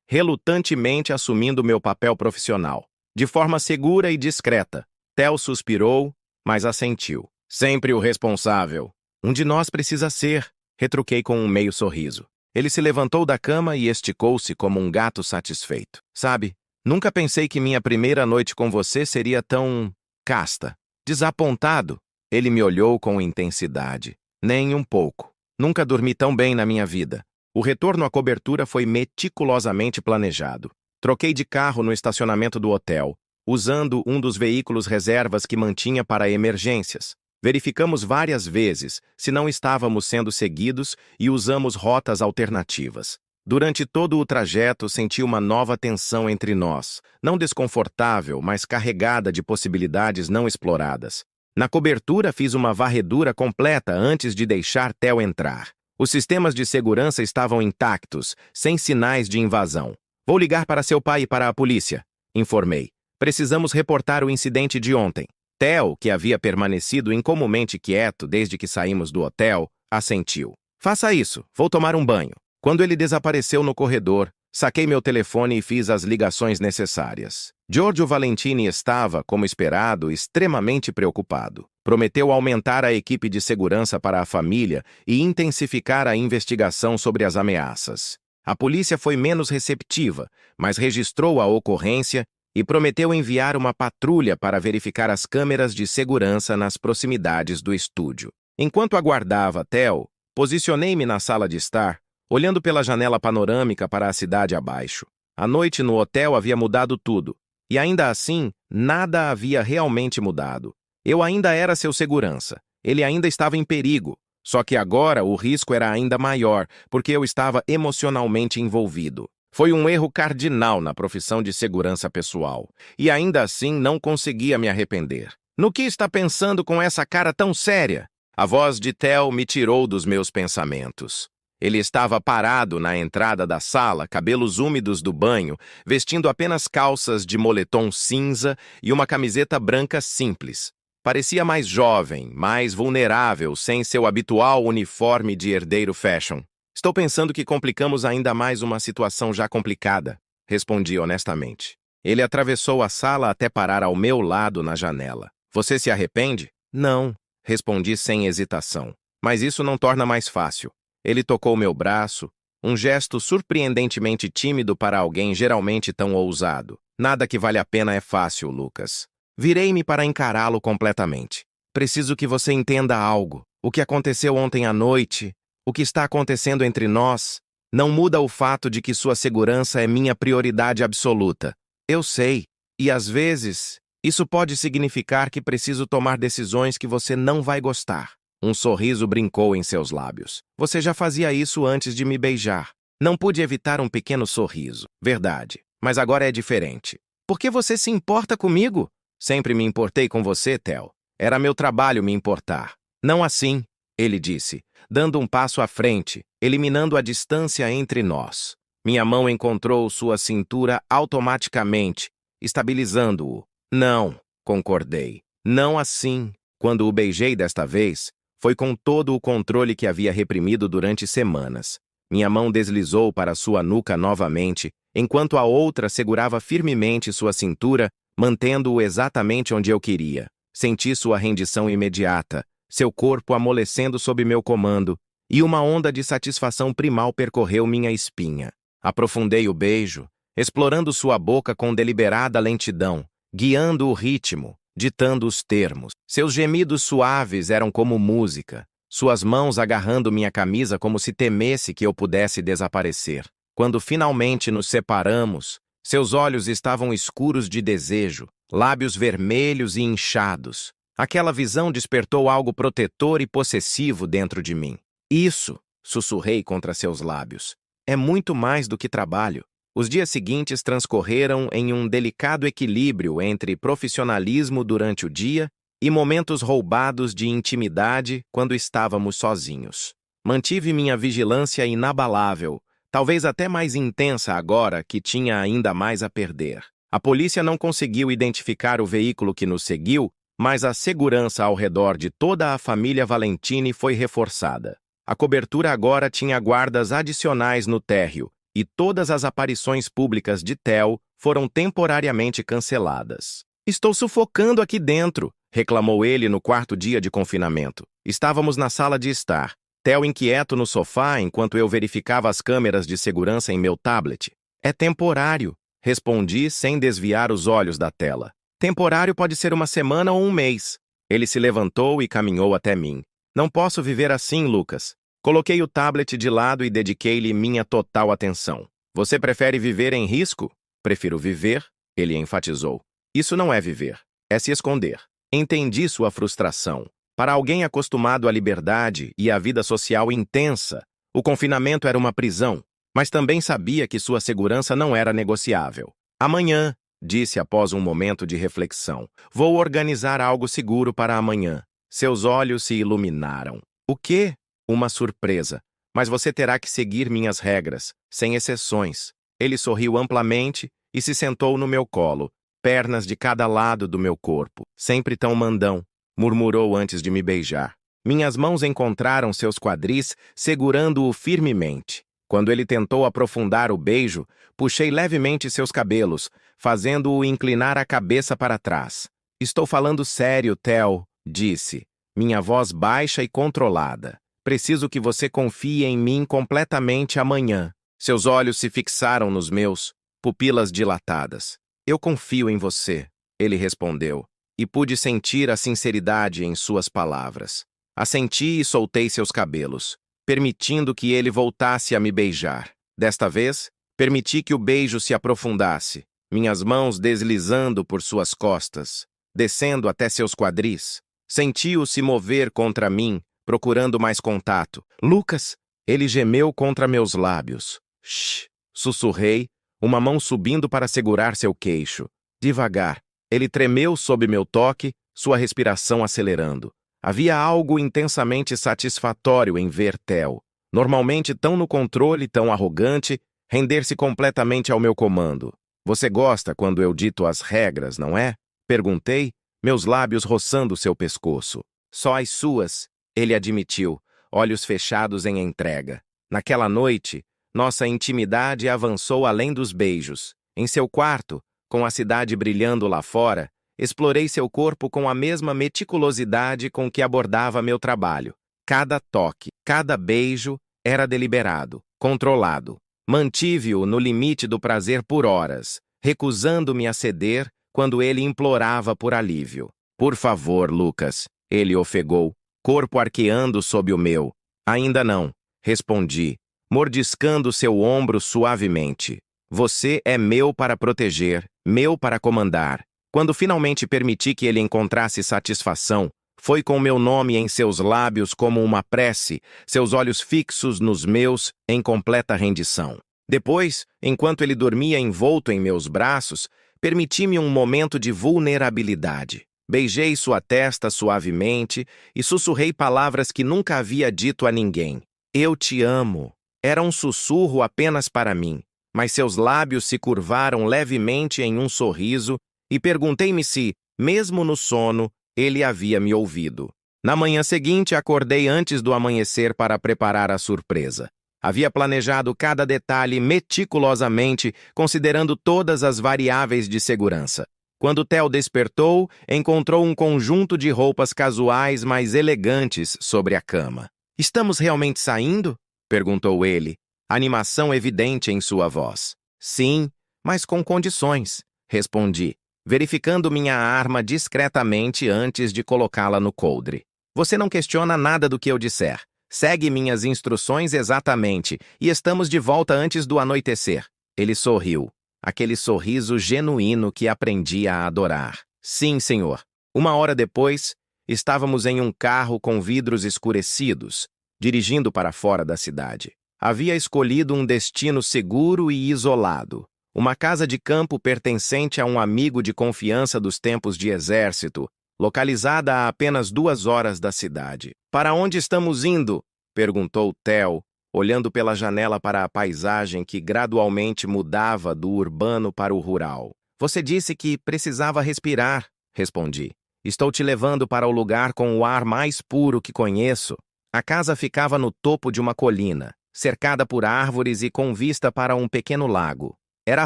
[SPEAKER 1] relutantemente assumindo meu papel profissional. De forma segura e discreta, Theo suspirou, mas assentiu. "Sempre o responsável." "Um de nós precisa ser", retruquei com um meio sorriso. Ele se levantou da cama e esticou-se como um gato satisfeito. "Sabe, nunca pensei que minha primeira noite com você seria tão... casta." "Desapontado." Ele me olhou com intensidade. "Nem um pouco. Nunca dormi tão bem na minha vida." O retorno à cobertura foi meticulosamente planejado. Troquei de carro no estacionamento do hotel, usando um dos veículos reservas que mantinha para emergências. Verificamos várias vezes se não estávamos sendo seguidos e usamos rotas alternativas. Durante todo o trajeto senti uma nova tensão entre nós, não desconfortável, mas carregada de possibilidades não exploradas. Na cobertura fiz uma varredura completa antes de deixar Theo entrar. Os sistemas de segurança estavam intactos, sem sinais de invasão. "Vou ligar para seu pai e para a polícia", informei. "Precisamos reportar o incidente de ontem." Theo, que havia permanecido incomumente quieto desde que saímos do hotel, assentiu. "Faça isso, vou tomar um banho." Quando ele desapareceu no corredor, saquei meu telefone e fiz as ligações necessárias. Giorgio Valentini estava, como esperado, extremamente preocupado. Prometeu aumentar a equipe de segurança para a família e intensificar a investigação sobre as ameaças. A polícia foi menos receptiva, mas registrou a ocorrência e prometeu enviar uma patrulha para verificar as câmeras de segurança nas proximidades do estúdio. Enquanto aguardava Theo, posicionei-me na sala de estar, olhando pela janela panorâmica para a cidade abaixo. A noite no hotel havia mudado tudo, e ainda assim, nada havia realmente mudado. Eu ainda era seu segurança, ele ainda estava em perigo, só que agora o risco era ainda maior, porque eu estava emocionalmente envolvido. Foi um erro cardinal na profissão de segurança pessoal, e ainda assim não conseguia me arrepender. "No que está pensando com essa cara tão séria?" A voz de Theo me tirou dos meus pensamentos. Ele estava parado na entrada da sala, cabelos úmidos do banho, vestindo apenas calças de moletom cinza e uma camiseta branca simples. Parecia mais jovem, mais vulnerável, sem seu habitual uniforme de herdeiro fashion. Estou pensando que complicamos ainda mais uma situação já complicada, respondi honestamente. Ele atravessou a sala até parar ao meu lado na janela. Você se arrepende? Não, respondi sem hesitação. Mas isso não torna mais fácil. Ele tocou meu braço, um gesto surpreendentemente tímido para alguém geralmente tão ousado. Nada que vale a pena é fácil, Lucas. Virei-me para encará-lo completamente. Preciso que você entenda algo. O que aconteceu ontem à noite, o que está acontecendo entre nós, não muda o fato de que sua segurança é minha prioridade absoluta. Eu sei, e às vezes, isso pode significar que preciso tomar decisões que você não vai gostar. Um sorriso brincou em seus lábios. Você já fazia isso antes de me beijar. Não pude evitar um pequeno sorriso. Verdade, mas agora é diferente. Por que você se importa comigo? Sempre me importei com você, Theo. Era meu trabalho me importar. Não assim, ele disse, dando um passo à frente, eliminando a distância entre nós. Minha mão encontrou sua cintura automaticamente, estabilizando-o. Não, concordei. Não assim. Quando o beijei desta vez, foi com todo o controle que havia reprimido durante semanas. Minha mão deslizou para sua nuca novamente, enquanto a outra segurava firmemente sua cintura, mantendo-o exatamente onde eu queria. Senti sua rendição imediata, seu corpo amolecendo sob meu comando, e uma onda de satisfação primal percorreu minha espinha. Aprofundei o beijo, explorando sua boca com deliberada lentidão, guiando o ritmo, ditando os termos. Seus gemidos suaves eram como música, suas mãos agarrando minha camisa como se temesse que eu pudesse desaparecer. Quando finalmente nos separamos, seus olhos estavam escuros de desejo, lábios vermelhos e inchados. Aquela visão despertou algo protetor e possessivo dentro de mim. Isso, sussurrei contra seus lábios, é muito mais do que trabalho. Os dias seguintes transcorreram em um delicado equilíbrio entre profissionalismo durante o dia e momentos roubados de intimidade quando estávamos sozinhos. Mantive minha vigilância inabalável, talvez até mais intensa agora que tinha ainda mais a perder. A polícia não conseguiu identificar o veículo que nos seguiu, mas a segurança ao redor de toda a família Valentini foi reforçada. A cobertura agora tinha guardas adicionais no térreo, e todas as aparições públicas de Theo foram temporariamente canceladas. Estou sufocando aqui dentro, reclamou ele no quarto dia de confinamento. Estávamos na sala de estar. Theo inquieto no sofá enquanto eu verificava as câmeras de segurança em meu tablet. É temporário, respondi sem desviar os olhos da tela. Temporário pode ser uma semana ou um mês. Ele se levantou e caminhou até mim. Não posso viver assim, Lucas. Coloquei o tablet de lado e dediquei-lhe minha total atenção. Você prefere viver em risco? Prefiro viver, ele enfatizou. Isso não é viver, é se esconder. Entendi sua frustração. Para alguém acostumado à liberdade e à vida social intensa, o confinamento era uma prisão, mas também sabia que sua segurança não era negociável. Amanhã, disse após um momento de reflexão, vou organizar algo seguro para amanhã. Seus olhos se iluminaram. O quê? Uma surpresa. Mas você terá que seguir minhas regras, sem exceções. Ele sorriu amplamente e se sentou no meu colo, pernas de cada lado do meu corpo. Sempre tão mandão, murmurou antes de me beijar. Minhas mãos encontraram seus quadris, segurando-o firmemente. Quando ele tentou aprofundar o beijo, puxei levemente seus cabelos, fazendo-o inclinar a cabeça para trás. Estou falando sério, Theo, disse, minha voz baixa e controlada. Preciso que você confie em mim completamente amanhã. Seus olhos se fixaram nos meus, pupilas dilatadas. Eu confio em você, ele respondeu, e pude sentir a sinceridade em suas palavras. Assenti e soltei seus cabelos, permitindo que ele voltasse a me beijar. Desta vez, permiti que o beijo se aprofundasse, minhas mãos deslizando por suas costas, descendo até seus quadris. Senti-o se mover contra mim, procurando mais contato. Lucas! Ele gemeu contra meus lábios. Shh! Sussurrei, uma mão subindo para segurar seu queixo. Devagar. Ele tremeu sob meu toque, sua respiração acelerando. Havia algo intensamente satisfatório em ver Theo, normalmente tão no controle, tão arrogante, render-se completamente ao meu comando. Você gosta quando eu dito as regras, não é? Perguntei, meus lábios roçando seu pescoço. Só as suas, ele admitiu, olhos fechados em entrega. Naquela noite, nossa intimidade avançou além dos beijos. Em seu quarto, com a cidade brilhando lá fora, explorei seu corpo com a mesma meticulosidade com que abordava meu trabalho. Cada toque, cada beijo era deliberado, controlado. Mantive-o no limite do prazer por horas, recusando-me a ceder quando ele implorava por alívio. Por favor, Lucas, ele ofegou, corpo arqueando sob o meu. Ainda não, respondi, mordiscando seu ombro suavemente. Você é meu para proteger, meu para comandar. Quando finalmente permiti que ele encontrasse satisfação, foi com meu nome em seus lábios como uma prece, seus olhos fixos nos meus em completa rendição. Depois, enquanto ele dormia envolto em meus braços, permiti-me um momento de vulnerabilidade. Beijei sua testa suavemente e sussurrei palavras que nunca havia dito a ninguém. Eu te amo. Era um sussurro apenas para mim, mas seus lábios se curvaram levemente em um sorriso e perguntei-me se, mesmo no sono, ele havia me ouvido. Na manhã seguinte, acordei antes do amanhecer para preparar a surpresa. Havia planejado cada detalhe meticulosamente, considerando todas as variáveis de segurança. Quando Theo despertou, encontrou um conjunto de roupas casuais mais elegantes sobre a cama. "Estamos realmente saindo?" perguntou ele, animação evidente em sua voz. "Sim, mas com condições", respondi, verificando minha arma discretamente antes de colocá-la no coldre. "Você não questiona nada do que eu disser. Segue minhas instruções exatamente, e estamos de volta antes do anoitecer." Ele sorriu, aquele sorriso genuíno que aprendi a adorar. "Sim, senhor." 1 hora depois, estávamos em um carro com vidros escurecidos, dirigindo para fora da cidade. Havia escolhido um destino seguro e isolado. Uma casa de campo pertencente a um amigo de confiança dos tempos de exército, localizada a apenas 2 horas da cidade. "Para onde estamos indo?" perguntou Theo, olhando pela janela para a paisagem que gradualmente mudava do urbano para o rural. "Você disse que precisava respirar", respondi. "Estou te levando para o lugar com o ar mais puro que conheço." A casa ficava no topo de uma colina, cercada por árvores e com vista para um pequeno lago. Era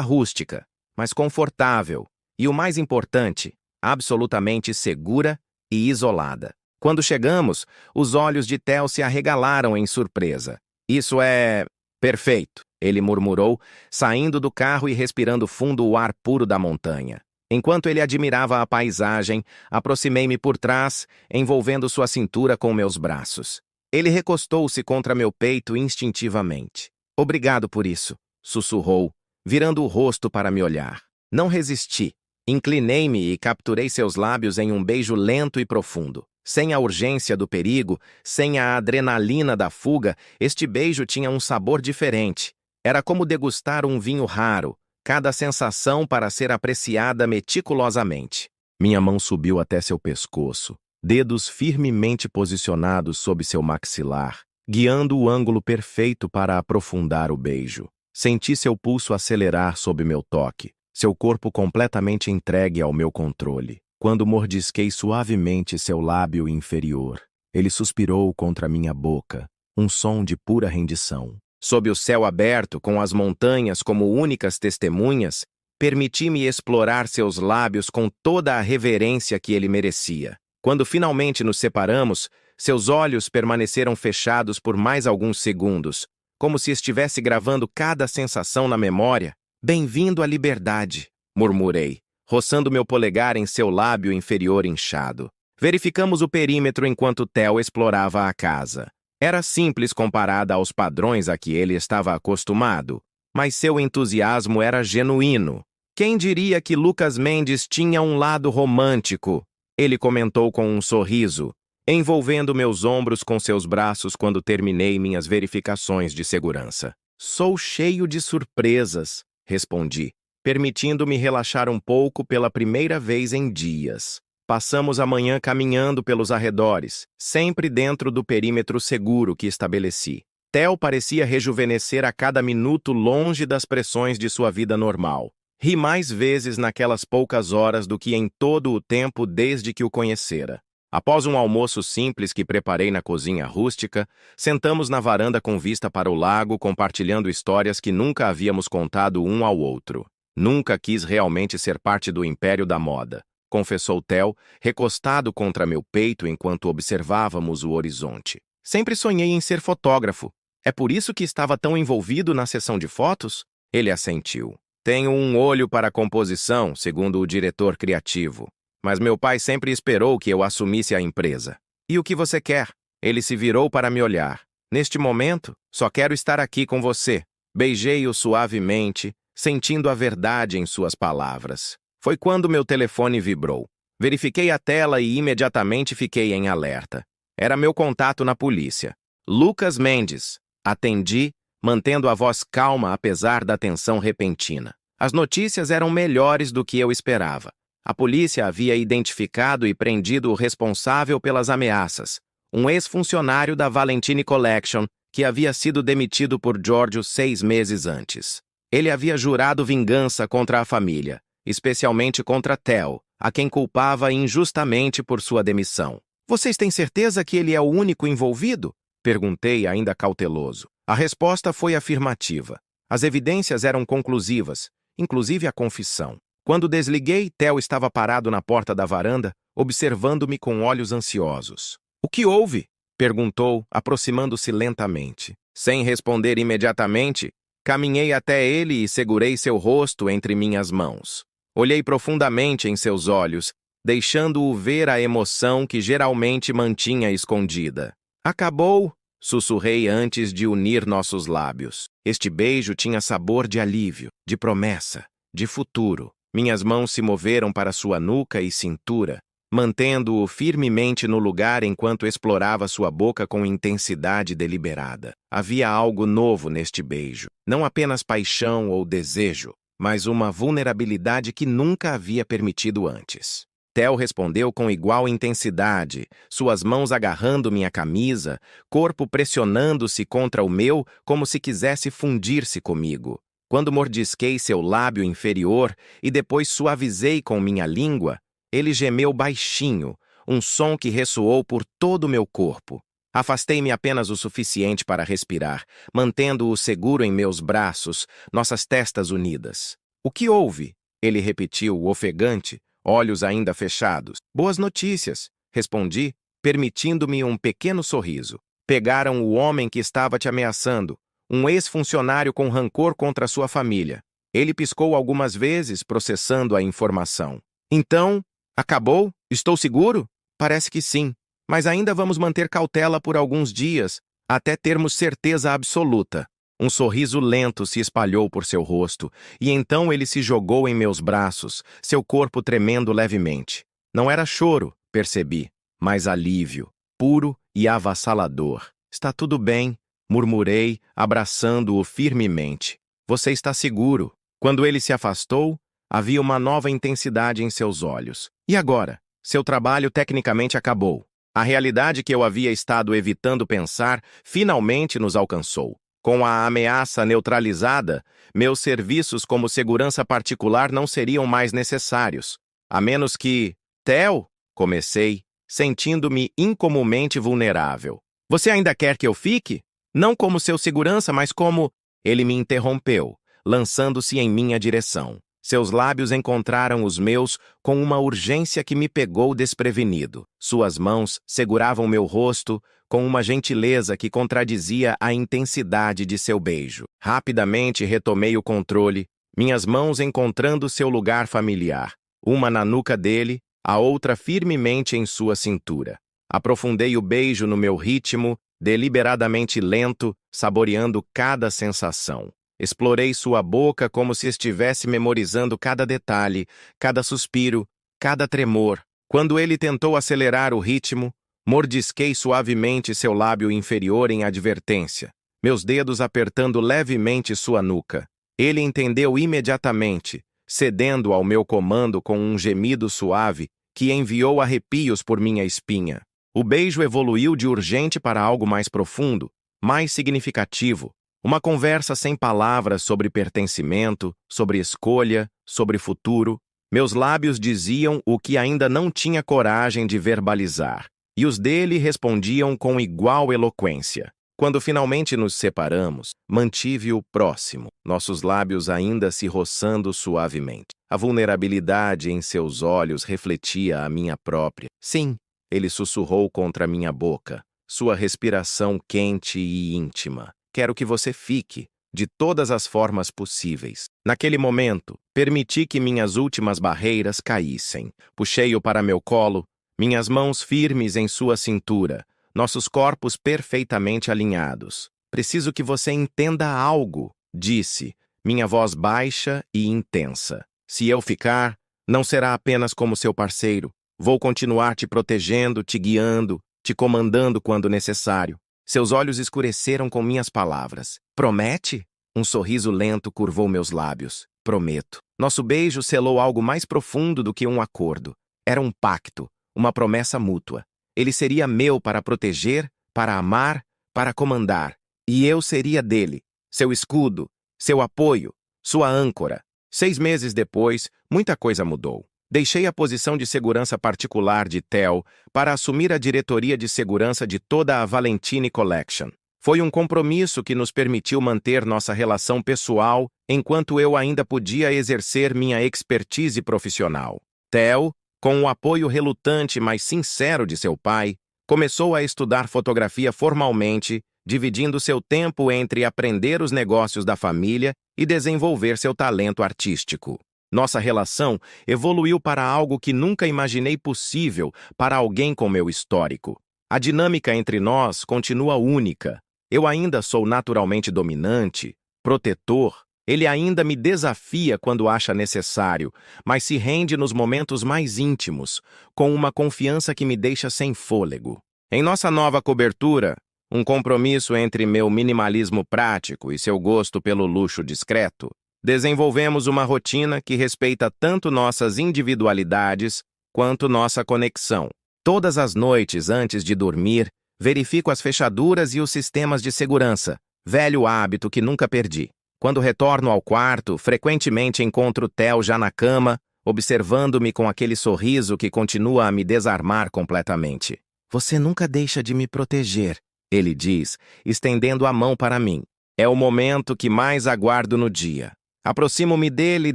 [SPEAKER 1] rústica, mas confortável, e o mais importante, absolutamente segura e isolada. Quando chegamos, os olhos de Theo se arregalaram em surpresa. "Isso é perfeito", ele murmurou, saindo do carro e respirando fundo o ar puro da montanha. Enquanto ele admirava a paisagem, aproximei-me por trás, envolvendo sua cintura com meus braços. Ele recostou-se contra meu peito instintivamente. "Obrigado por isso", sussurrou, virando o rosto para me olhar. Não resisti. Inclinei-me e capturei seus lábios em um beijo lento e profundo. Sem a urgência do perigo, sem a adrenalina da fuga, este beijo tinha um sabor diferente. Era como degustar um vinho raro, cada sensação para ser apreciada meticulosamente. Minha mão subiu até seu pescoço, dedos firmemente posicionados sob seu maxilar, guiando o ângulo perfeito para aprofundar o beijo. Senti seu pulso acelerar sob meu toque, seu corpo completamente entregue ao meu controle. Quando mordisquei suavemente seu lábio inferior, ele suspirou contra minha boca, um som de pura rendição. Sob o céu aberto, com as montanhas como únicas testemunhas, permiti-me explorar seus lábios com toda a reverência que ele merecia. Quando finalmente nos separamos, seus olhos permaneceram fechados por mais alguns segundos, como se estivesse gravando cada sensação na memória. "Bem-vindo à liberdade", murmurei, roçando meu polegar em seu lábio inferior inchado. Verificamos o perímetro enquanto Theo explorava a casa. Era simples comparada aos padrões a que ele estava acostumado, mas seu entusiasmo era genuíno. "Quem diria que Lucas Mendes tinha um lado romântico?" Ele comentou com um sorriso, envolvendo meus ombros com seus braços quando terminei minhas verificações de segurança. "Sou cheio de surpresas", respondi, permitindo-me relaxar um pouco pela primeira vez em dias. Passamos a manhã caminhando pelos arredores, sempre dentro do perímetro seguro que estabeleci. Theo parecia rejuvenescer a cada minuto longe das pressões de sua vida normal. Ri mais vezes naquelas poucas horas do que em todo o tempo desde que o conhecera. Após um almoço simples que preparei na cozinha rústica, sentamos na varanda com vista para o lago, compartilhando histórias que nunca havíamos contado um ao outro. Nunca quis realmente ser parte do império da moda, confessou Theo, recostado contra meu peito enquanto observávamos o horizonte. Sempre sonhei em ser fotógrafo. É por isso que estava tão envolvido na sessão de fotos? Ele assentiu. Tenho um olho para a composição, segundo o diretor criativo. Mas meu pai sempre esperou que eu assumisse a empresa. E o que você quer? Ele se virou para me olhar. Neste momento, só quero estar aqui com você. Beijei-o suavemente, sentindo a verdade em suas palavras. Foi quando meu telefone vibrou. Verifiquei a tela e imediatamente fiquei em alerta. Era meu contato na polícia. Lucas Mendes. Atendi, mantendo a voz calma apesar da tensão repentina. As notícias eram melhores do que eu esperava. A polícia havia identificado e prendido o responsável pelas ameaças, um ex-funcionário da Valentine Collection que havia sido demitido por Giorgio 6 meses antes. Ele havia jurado vingança contra a família, especialmente contra Theo, a quem culpava injustamente por sua demissão. Vocês têm certeza que ele é o único envolvido? Perguntei, ainda cauteloso. A resposta foi afirmativa. As evidências eram conclusivas, inclusive a confissão. Quando desliguei, Theo estava parado na porta da varanda, observando-me com olhos ansiosos. O que houve? Perguntou, aproximando-se lentamente. Sem responder imediatamente, caminhei até ele e segurei seu rosto entre minhas mãos. Olhei profundamente em seus olhos, deixando-o ver a emoção que geralmente mantinha escondida. Acabou, sussurrei antes de unir nossos lábios. Este beijo tinha sabor de alívio, de promessa, de futuro. Minhas mãos se moveram para sua nuca e cintura, mantendo-o firmemente no lugar enquanto explorava sua boca com intensidade deliberada. Havia algo novo neste beijo, não apenas paixão ou desejo, mas uma vulnerabilidade que nunca havia permitido antes. Theo respondeu com igual intensidade, suas mãos agarrando minha camisa, corpo pressionando-se contra o meu como se quisesse fundir-se comigo. Quando mordisquei seu lábio inferior e depois suavizei com minha língua, ele gemeu baixinho, um som que ressoou por todo o meu corpo. Afastei-me apenas o suficiente para respirar, mantendo-o seguro em meus braços, nossas testas unidas. O que houve? Ele repetiu, ofegante, olhos ainda fechados. Boas notícias, respondi, permitindo-me um pequeno sorriso. Pegaram o homem que estava te ameaçando. Um ex-funcionário com rancor contra sua família. Ele piscou algumas vezes, processando a informação. Então, acabou? Estou seguro? Parece que sim, mas ainda vamos manter cautela por alguns dias, até termos certeza absoluta. Um sorriso lento se espalhou por seu rosto, e então ele se jogou em meus braços, seu corpo tremendo levemente. Não era choro, percebi, mas alívio, puro e avassalador. Está tudo bem, murmurei, abraçando-o firmemente. Você está seguro. Quando ele se afastou, havia uma nova intensidade em seus olhos. E agora? Seu trabalho tecnicamente acabou. A realidade que eu havia estado evitando pensar finalmente nos alcançou. Com a ameaça neutralizada, meus serviços como segurança particular não seriam mais necessários. A menos que... Theo, comecei, sentindo-me incomumente vulnerável. Você ainda quer que eu fique? Não como seu segurança, mas como... Ele me interrompeu, lançando-se em minha direção. Seus lábios encontraram os meus com uma urgência que me pegou desprevenido. Suas mãos seguravam meu rosto com uma gentileza que contradizia a intensidade de seu beijo. Rapidamente retomei o controle, minhas mãos encontrando seu lugar familiar, uma na nuca dele, a outra firmemente em sua cintura. Aprofundei o beijo no meu ritmo, deliberadamente lento, saboreando cada sensação. Explorei sua boca como se estivesse memorizando cada detalhe, cada suspiro, cada tremor. Quando ele tentou acelerar o ritmo, mordisquei suavemente seu lábio inferior em advertência, meus dedos apertando levemente sua nuca. Ele entendeu imediatamente, cedendo ao meu comando com um gemido suave que enviou arrepios por minha espinha. O beijo evoluiu de urgente para algo mais profundo, mais significativo. Uma conversa sem palavras sobre pertencimento, sobre escolha, sobre futuro. Meus lábios diziam o que ainda não tinha coragem de verbalizar, e os dele respondiam com igual eloquência. Quando finalmente nos separamos, mantive-o próximo, nossos lábios ainda se roçando suavemente. A vulnerabilidade em seus olhos refletia a minha própria. Sim, ele sussurrou contra minha boca, sua respiração quente e íntima. Quero que você fique, de todas as formas possíveis. Naquele momento, permiti que minhas últimas barreiras caíssem. Puxei-o para meu colo, minhas mãos firmes em sua cintura, nossos corpos perfeitamente alinhados. Preciso que você entenda algo, disse, minha voz baixa e intensa. Se eu ficar, não será apenas como seu parceiro. Vou continuar te protegendo, te guiando, te comandando quando necessário. Seus olhos escureceram com minhas palavras. Promete? Um sorriso lento curvou meus lábios. Prometo. Nosso beijo selou algo mais profundo do que um acordo. Era um pacto, uma promessa mútua. Ele seria meu para proteger, para amar, para comandar. E eu seria dele, seu escudo, seu apoio, sua âncora. 6 meses depois, muita coisa mudou. Deixei a posição de segurança particular de Theo para assumir a diretoria de segurança de toda a Valentini Collection. Foi um compromisso que nos permitiu manter nossa relação pessoal enquanto eu ainda podia exercer minha expertise profissional. Theo, com o apoio relutante mas sincero de seu pai, começou a estudar fotografia formalmente, dividindo seu tempo entre aprender os negócios da família e desenvolver seu talento artístico. Nossa relação evoluiu para algo que nunca imaginei possível para alguém com meu histórico. A dinâmica entre nós continua única. Eu ainda sou naturalmente dominante, protetor. Ele ainda me desafia quando acha necessário, mas se rende nos momentos mais íntimos, com uma confiança que me deixa sem fôlego. Em nossa nova cobertura, um compromisso entre meu minimalismo prático e seu gosto pelo luxo discreto, desenvolvemos uma rotina que respeita tanto nossas individualidades quanto nossa conexão. Todas as noites antes de dormir, verifico as fechaduras e os sistemas de segurança, velho hábito que nunca perdi. Quando retorno ao quarto, frequentemente encontro Theo já na cama, observando-me com aquele sorriso que continua a me desarmar completamente. Você nunca deixa de me proteger, ele diz, estendendo a mão para mim. É o momento que mais aguardo no dia. Aproximo-me dele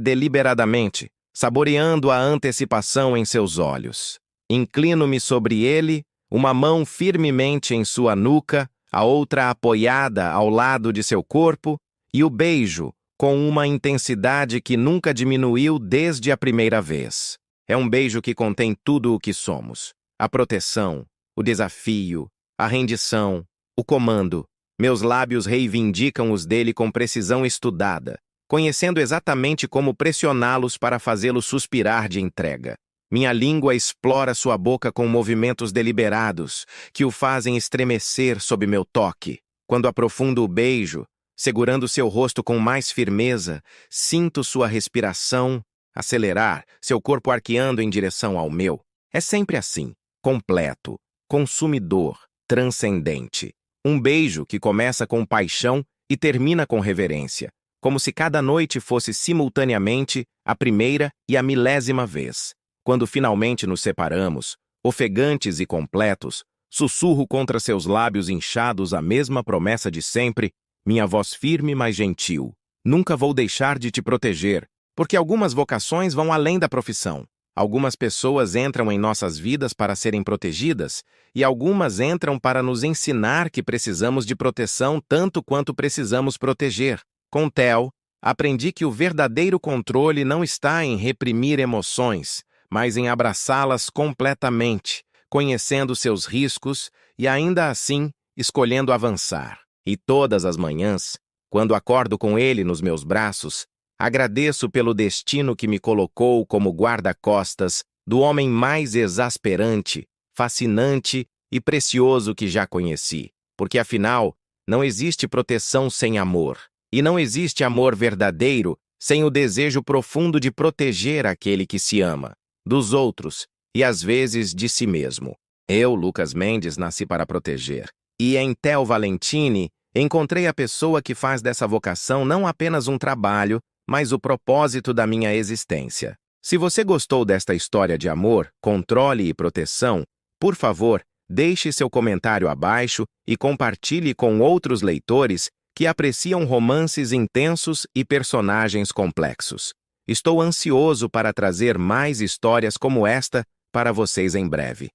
[SPEAKER 1] deliberadamente, saboreando a antecipação em seus olhos. Inclino-me sobre ele, uma mão firmemente em sua nuca, a outra apoiada ao lado de seu corpo, e o beijo com uma intensidade que nunca diminuiu desde a primeira vez. É um beijo que contém tudo o que somos. A proteção, o desafio, a rendição, o comando. Meus lábios reivindicam os dele com precisão estudada, conhecendo exatamente como pressioná-los para fazê-lo suspirar de entrega. Minha língua explora sua boca com movimentos deliberados, que o fazem estremecer sob meu toque. Quando aprofundo o beijo, segurando seu rosto com mais firmeza, sinto sua respiração acelerar, seu corpo arqueando em direção ao meu. É sempre assim, completo, consumidor, transcendente. Um beijo que começa com paixão e termina com reverência, como se cada noite fosse simultaneamente a primeira e a milésima vez. Quando finalmente nos separamos, ofegantes e completos, sussurro contra seus lábios inchados a mesma promessa de sempre, minha voz firme mas gentil. Nunca vou deixar de te proteger, porque algumas vocações vão além da profissão. Algumas pessoas entram em nossas vidas para serem protegidas, e algumas entram para nos ensinar que precisamos de proteção tanto quanto precisamos proteger. Com Theo, aprendi que o verdadeiro controle não está em reprimir emoções, mas em abraçá-las completamente, conhecendo seus riscos e ainda assim escolhendo avançar. E todas as manhãs, quando acordo com ele nos meus braços, agradeço pelo destino que me colocou como guarda-costas do homem mais exasperante, fascinante e precioso que já conheci. Porque, afinal, não existe proteção sem amor. E não existe amor verdadeiro sem o desejo profundo de proteger aquele que se ama, dos outros e, às vezes, de si mesmo. Eu, Lucas Mendes, nasci para proteger. E em Theo Valentini, encontrei a pessoa que faz dessa vocação não apenas um trabalho, mas o propósito da minha existência. Se você gostou desta história de amor, controle e proteção, por favor, deixe seu comentário abaixo e compartilhe com outros leitores que apreciam romances intensos e personagens complexos. Estou ansioso para trazer mais histórias como esta para vocês em breve.